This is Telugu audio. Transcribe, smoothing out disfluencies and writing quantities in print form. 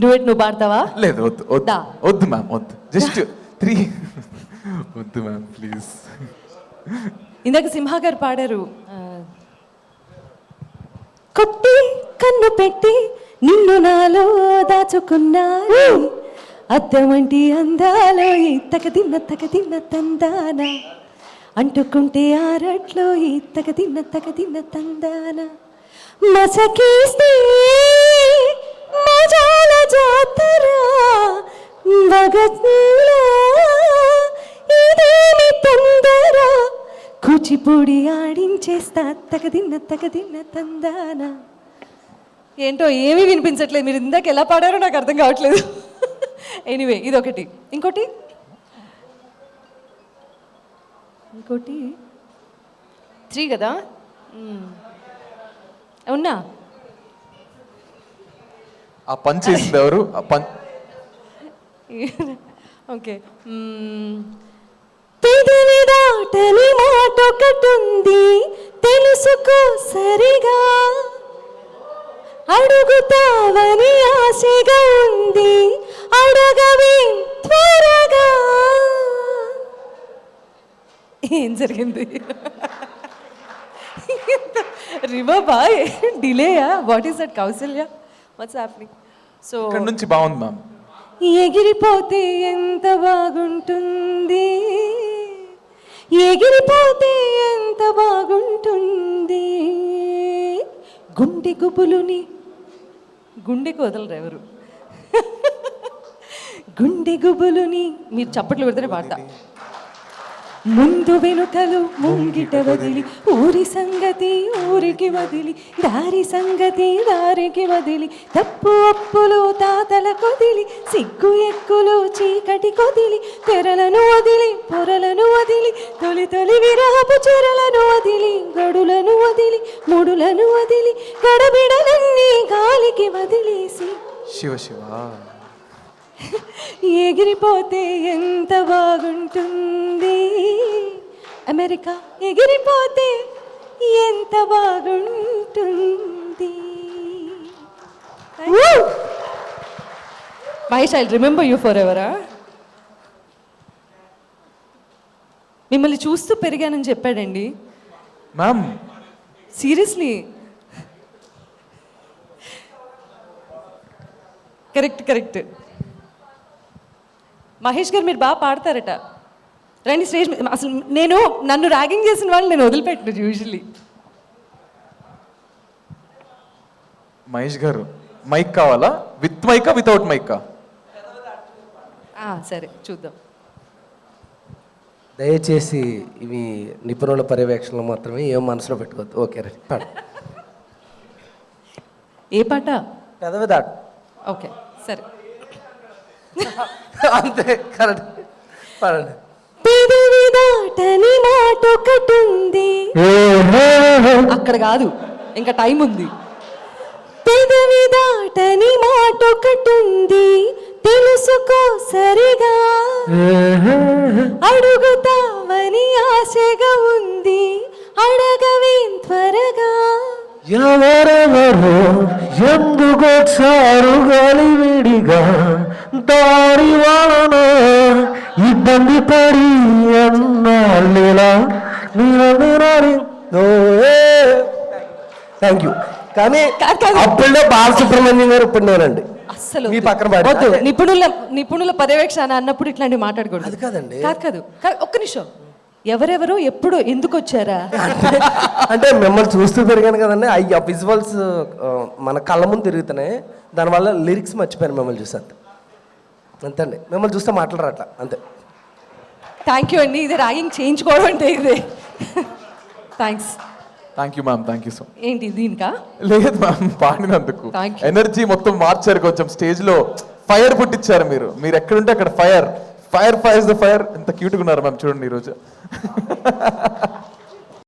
డూయట్ నువ్వు పాడతావా? లేదు వద్దు వద్దు వద్దు మ్యామ్ వద్దు, జస్ట్ 3 వద్దు మ్యామ్ ప్లీజ్. ఇందాక సింహ గారు పాడారు, కొట్టి కన్ను పెట్టి నిన్ను నాలో దాచుకున్నాను, అద్దమంటి అందాలో ఈ తగదిన్న తందాన, అంటుకుంటే ఆరట్లో ఈ తగదిన్న తందాన, మసకేస్తే మజాల జాతర వగత్లా ఇదేమి తొందర, కూచిపూడి ఆడించేస్తా తగదిన్న తందాన. ఏంటో ఏమీ వినిపించట్లేదు, మీరు ఇందాక ఎలా పాడారో నాకు అర్థం కావట్లేదు. ఎనీవే ఇదొకటి. ఇంకోటి 3 కదా అవునా? ఆ పని చేసింది ఎవరు? ఓకే. పెదవి దాటని మాట ఒకటుంది తెలుసుకో సరిగా, అడుగుతావని ఆశగా ఉంది అడగవి త్వరగా. ఏం జరిగింది? రివర్బా? డిలేయా? What is that? Kausalya, what's happening? So ఇక్కడ నుంచి బాగుంది మ్యామ్. ఎగిరిపోతే ఎంత బాగుంటుంది, ఎగిరిపోతే ఎంత బాగుంటుంది, గుండె గుబులుని గుండెకు వదలరు ఎవరు, గుండె గుబులుని. మీరు చప్పట్లు పెడితేనే పాడతా. ముందు వెనుకలు ముంగిట వదిలి, ఊరి సంగతి ఊరికి వదిలి, దారి సంగతి దారికి వదిలి, తప్పు అప్పులు తాతల కొదిలి, సిగ్గు ఎక్కులు చీకటి కొదిలి, తెరలను వదిలి పొరలను వదిలి, తొలి తొలి విరహపు చెరలను వదిలి, గడులను వదిలి ముడులను వదిలి, గడబిడలన్నీ గాలికి వదిలేసి శివ శివ ఎగిరిపోతే ఎంత బాగుంటుంది, అమెరికా ఎగిరిపోతే ఎంత బాగుంటుంది. Mahesh, I remember you for ఎవరా. మిమ్మల్ని చూస్తూ పెరిగానని చెప్పాడండి మ్యామ్. సీరియస్లీ. కరెక్ట్. మహేష్ గారు మీరు బాగా పాడతారట, రండి స్టేజ్. అసలు నన్ను ర్యాగింగ్ చేసిన వాళ్ళు నేను వదిలిపెట్టను యూజువల్లీ. మహేష్ గారు మైక్ కావాలా? With mica without mica? సరే చూద్దాం. దయచేసి ఇవి నిపుణుల పర్యవేక్షణలో మాత్రమే, ఏం మనసులో పెట్టుకోవద్దు. ఓకే రండి పాడు. ఏ పాట? పెదవి దాటు. ఓకే సరే. అంతే కరెక్ట్ పాడండి. పెదవి దాటని మాట ఒకటుంది, అక్కడ కాదు ఇంకా టైం ఉంది. పెదవి దాటని మాట ఒకటుంది తెలుసుకో సరిగా, అడుగుతావని ఆశగా ఉంది అడగవేం త్వరగా, ఎవరెవరో ఎందుకో చారు గాలి విడిగా దారి వలన ఇబ్బంది పడి అన్నాళ్ళేలా. Thank you. కానీ అప్పుడే బాలసుబ్రహ్మణ్యం గారు ఇప్పుడు నేనండి అస్సలు మీ పక్కన పాడు. నిపుణుల పర్యవేక్షణ అన్నప్పుడు ఇట్లాంటివి మాట్లాడకూడదు. అది కాదండి. కాదు ఒక్క నిమిషం. ఎవరెవరు ఎప్పుడు ఎందుకు వచ్చారా? అంటే మిమ్మల్ని చూస్తూ పెరిగాను కదండి, అయ్యా విజువల్స్ మన కళ్ళ ముందు తిరుగుతున్నాయి, దానివల్ల లిరిక్స్ మర్చిపోయాను మిమ్మల్ని చూసి. అంతే అండి, మిమ్మల్ని చూస్తే మాట్లాడరు అట్లా అంతే. థ్యాంక్ యూ అండి, ఇది ర్యాగింగ్ చేయించుకోవడం అంటే ఇదే. Thanks. Thank you ma'am, thank you so. ఏంటి దీనికా? లేదు మ్యామ్, పాడినందుకు ఎనర్జీ మొత్తం మార్చారు, కొంచెం స్టేజ్ లో ఫైర్ పుట్టించారు మీరు. మీరు ఎక్కడుంటే అక్కడ ఫైర్ ద ఫైర్. ఎంత క్యూట్గా ఉన్నారు మ్యామ్, చూడండి ఈరోజు.